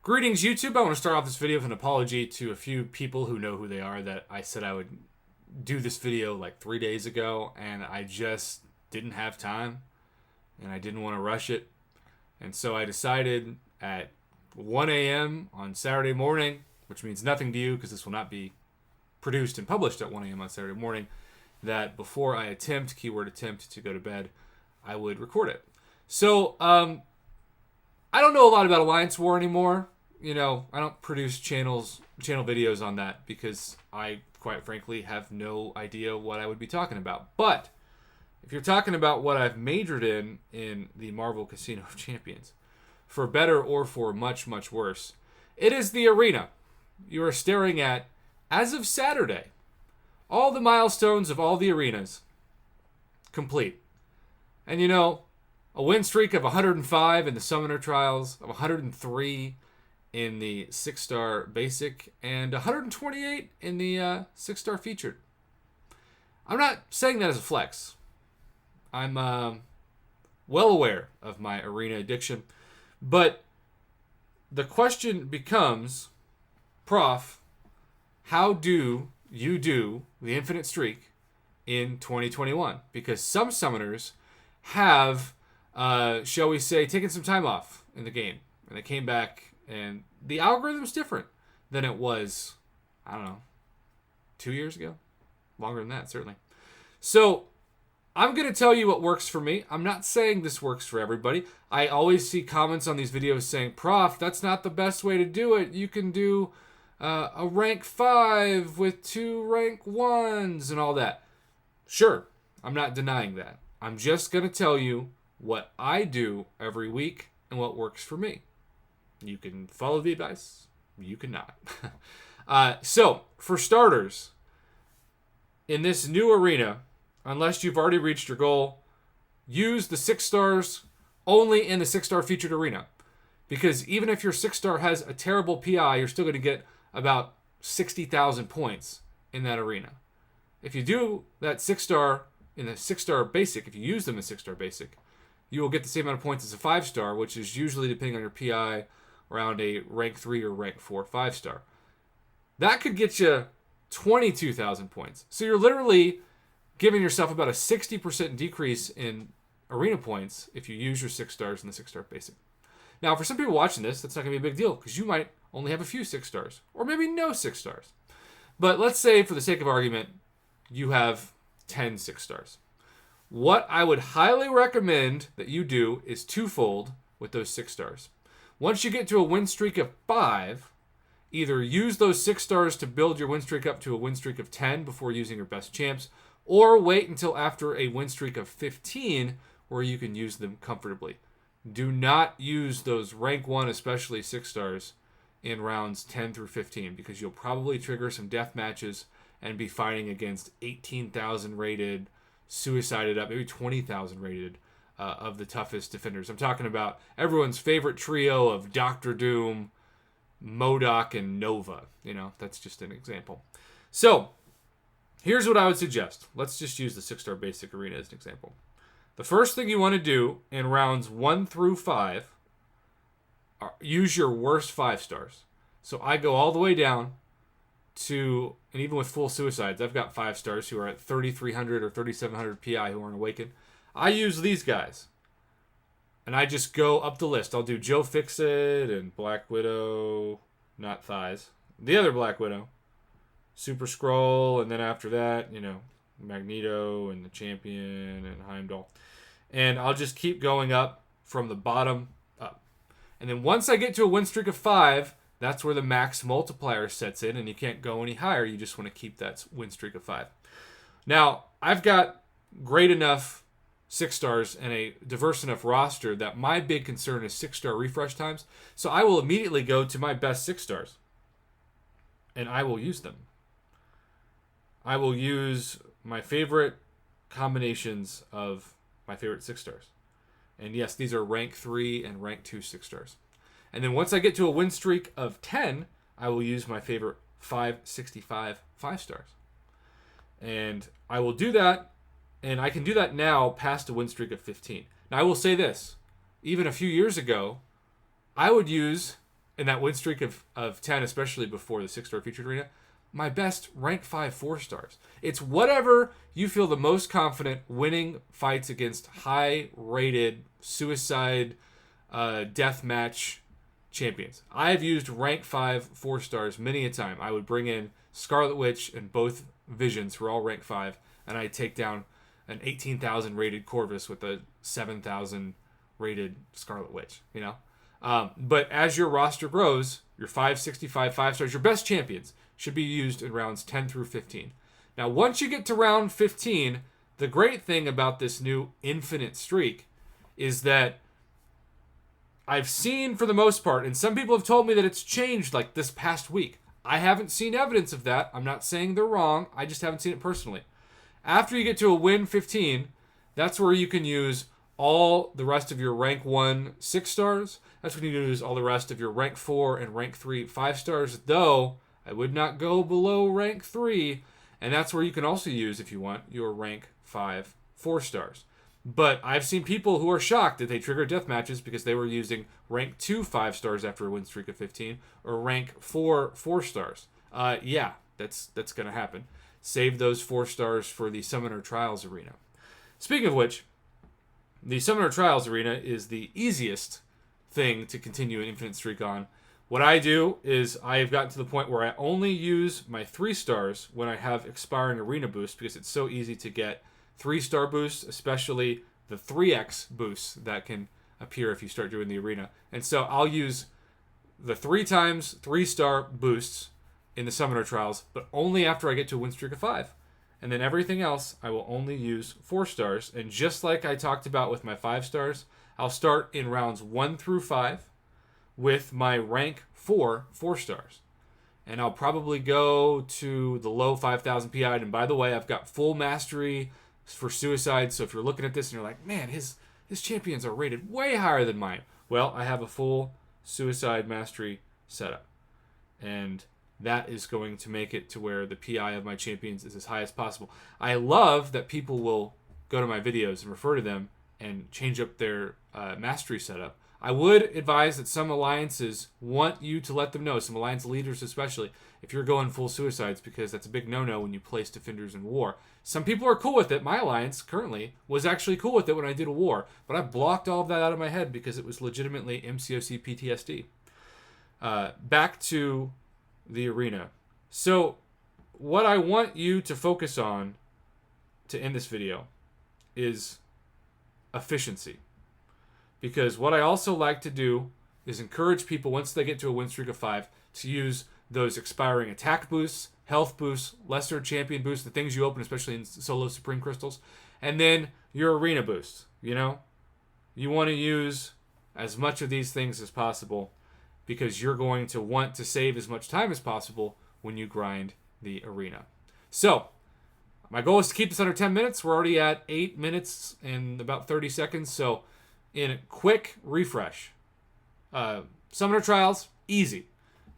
Greetings, YouTube. I want to start off this video with an apology to a few people who know who they are that I said I would do this video like 3 days ago, and I just didn't have time, and I didn't want to rush it. And so I decided at 1 a.m. on Saturday morning, which means nothing to you because this will not be produced and published at 1 a.m. on Saturday morning, that before I attempt, keyword attempt, to go to bed, I would record it. So, I don't know a lot about Alliance War anymore. You know, I don't produce channel videos on that because I, quite frankly, have no idea what I would be talking about. But if you're talking about what I've majored in the Marvel Casino of Champions, for better or for much, much worse, it is the arena. You are staring at, as of Saturday, all the milestones of all the arenas complete. And you know, a win streak of 105 in the Summoner Trials, of 103 in the 6-star Basic, and 128 in the 6-star Featured. I'm not saying that as a flex. I'm well aware of my arena addiction. But the question becomes, Prof, how do you do the Infinite Streak in 2021? Because some summoners have, shall we say, taken some time off in the game. And they came back, and the algorithm's different than it was, I don't know, 2 years ago? Longer than that, certainly. So, I'm going to tell you what works for me. I'm not saying this works for everybody. I always see comments on these videos saying, Prof, that's not the best way to do it. You can do a rank 5 with 2 rank 1s and all that. Sure, I'm not denying that. I'm just going to tell you what I do every week and what works for me. You can follow the advice. You cannot. So, for starters, in this new arena, unless you've already reached your goal, use the 6 stars only in the 6-star Featured arena. Because even if your 6-star has a terrible PI, you're still going to get about 60,000 points in that arena. If you do that 6-star in the 6-star Basic, if you use them in 6-star Basic, you will get the same amount of points as a 5-star, which is usually, depending on your PI, around a rank 3 or rank 4 5-star. That could get you 22,000 points. So you're literally giving yourself about a 60% decrease in arena points if you use your 6 stars in the 6-star Basic. Now, for some people watching this, that's not going to be a big deal because you might only have a few 6 stars or maybe no 6 stars. But let's say, for the sake of argument, you have 10 6 stars. What I would highly recommend that you do is twofold with those 6 stars. Once you get to a win streak of 5, either use those 6 stars to build your win streak up to a win streak of 10 before using your best champs, or wait until after a win streak of 15 where you can use them comfortably. Do not use those rank 1, especially 6 stars, in rounds 10 through 15 because you'll probably trigger some death matches and be fighting against 18,000 rated, suicided up, maybe 20,000 rated of the toughest defenders. I'm talking about everyone's favorite trio of Doctor Doom, MODOK, and Nova. You know, that's just an example. So, here's what I would suggest. Let's just use the 6-star Basic arena as an example. The first thing you want to do in rounds 1 through 5, use your worst 5 stars. So I go all the way down to, and even with full suicides, I've got 5 stars who are at 3,300 or 3,700 PI who aren't awakened. I use these guys. And I just go up the list. I'll do Joe Fixit and Black Widow, not Thighs. The other Black Widow. Super Skrull, and then after that, you know, Magneto and the Champion and Heimdall. And I'll just keep going up from the bottom up. And then once I get to a win streak of 5, that's where the max multiplier sets in, and you can't go any higher. You just want to keep that win streak of 5. Now, I've got great enough 6 stars and a diverse enough roster that my big concern is 6-star refresh times. So I will immediately go to my best 6 stars, and I will use them. I will use my favorite combinations of my favorite 6 stars. And yes, these are rank 3 and rank 2 6 stars. And then once I get to a win streak of 10, I will use my favorite 565 5 stars. And I will do that, and I can do that now past a win streak of 15. Now I will say this, even a few years ago, I would use in that win streak of 10, especially before the 6-star featured arena, my best rank 5 4-stars. It's whatever you feel the most confident winning fights against high-rated suicide deathmatch champions. I've used rank 5 4-stars many a time. I would bring in Scarlet Witch and both Visions, who are all rank 5, and I'd take down an 18,000 rated Corvus with a 7,000 rated Scarlet Witch, you know? But as your roster grows, your 565 5-stars, your best champions, should be used in rounds 10 through 15. Now, once you get to round 15, the great thing about this new infinite streak is that I've seen, for the most part, and some people have told me that it's changed like this past week. I haven't seen evidence of that. I'm not saying they're wrong. I just haven't seen it personally. After you get to a win 15, that's where you can use all the rest of your rank 1 6-stars. That's when you use all the rest of your rank 4 and rank 3 5-stars, though I would not go below rank 3, and that's where you can also use, if you want, your rank 5 4-stars. But I've seen people who are shocked that they trigger death matches because they were using rank 2 5-stars after a win streak of 15 or rank 4 4-stars. Yeah, that's going to happen. Save those 4-stars for the Summoner Trials Arena. Speaking of which, the Summoner Trials Arena is the easiest thing to continue an infinite streak on. What I do is I have gotten to the point where I only use my 3-stars when I have expiring arena boosts because it's so easy to get 3-star boosts, especially the 3x boosts that can appear if you start doing the arena. And so I'll use the 3 times 3-star boosts in the Summoner Trials, but only after I get to a win streak of 5. And then everything else, I will only use 4-stars. And just like I talked about with my 5-stars, I'll start in rounds 1 through 5 with my rank 4 4-stars. And I'll probably go to the low 5,000 PI. And by the way, I've got full mastery for Suicide. So if you're looking at this and you're like, man, his champions are rated way higher than mine. Well, I have a full Suicide mastery setup. And that is going to make it to where the PI of my champions is as high as possible. I love that people will go to my videos and refer to them and change up their mastery setup. I would advise that some alliances want you to let them know, some alliance leaders especially, if you're going full Suicides, because that's a big no-no when you place Defenders in war. Some people are cool with it. My alliance, currently, was actually cool with it when I did a war, but I blocked all of that out of my head because it was legitimately MCOC PTSD. Back to the arena. So, what I want you to focus on to end this video is efficiency. Because what I also like to do is encourage people, once they get to a win streak of 5, to use those expiring attack boosts, health boosts, lesser champion boosts, the things you open, especially in solo Supreme Crystals, and then your arena boosts, you know? You want to use as much of these things as possible because you're going to want to save as much time as possible when you grind the arena. So, my goal is to keep this under 10 minutes. We're already at 8 minutes and about 30 seconds, so in a quick refresh. Summoner Trials, easy.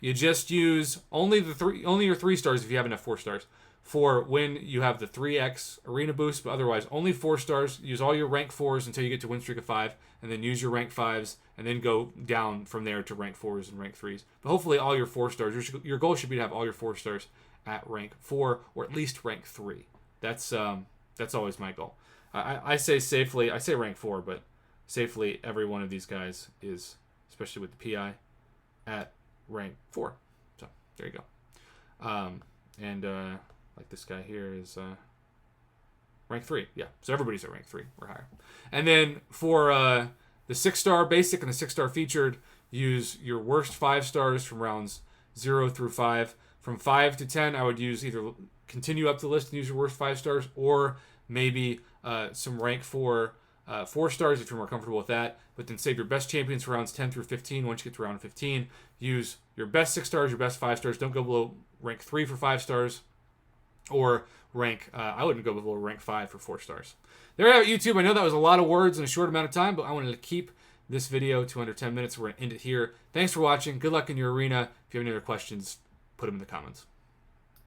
You just use only your 3-stars if you have enough 4-stars for when you have the 3x arena boost, but otherwise only 4-stars. Use all your rank 4s until you get to win streak of 5, and then use your rank 5s, and then go down from there to rank 4s and rank 3s. But hopefully all your 4-stars, your goal should be to have all your 4-stars at rank 4 or at least rank 3. That's always my goal. I say safely, I say rank 4, but safely every one of these guys is, especially with the PI, at rank 4. So there you go. Like this guy here is rank 3. Yeah, so everybody's at rank 3 or higher. And then for the 6-star basic and the 6-star featured, use your worst 5-stars from rounds 0 through 5. From 5 to 10, I would use either continue up the list and use your worst 5-stars, or maybe some rank 4 4-stars if you're more comfortable with that. But then save your best champions for rounds 10 through 15. Once you get to round 15, use your best 6-stars, your best 5-stars. Don't go below rank 3 for 5-stars. Or rank, I wouldn't go below rank 5 for 4-stars. There you have it, YouTube. I know that was a lot of words in a short amount of time, but I wanted to keep this video to under 10 minutes. We're going to end it here. Thanks for watching. Good luck in your arena. If you have any other questions, put them in the comments.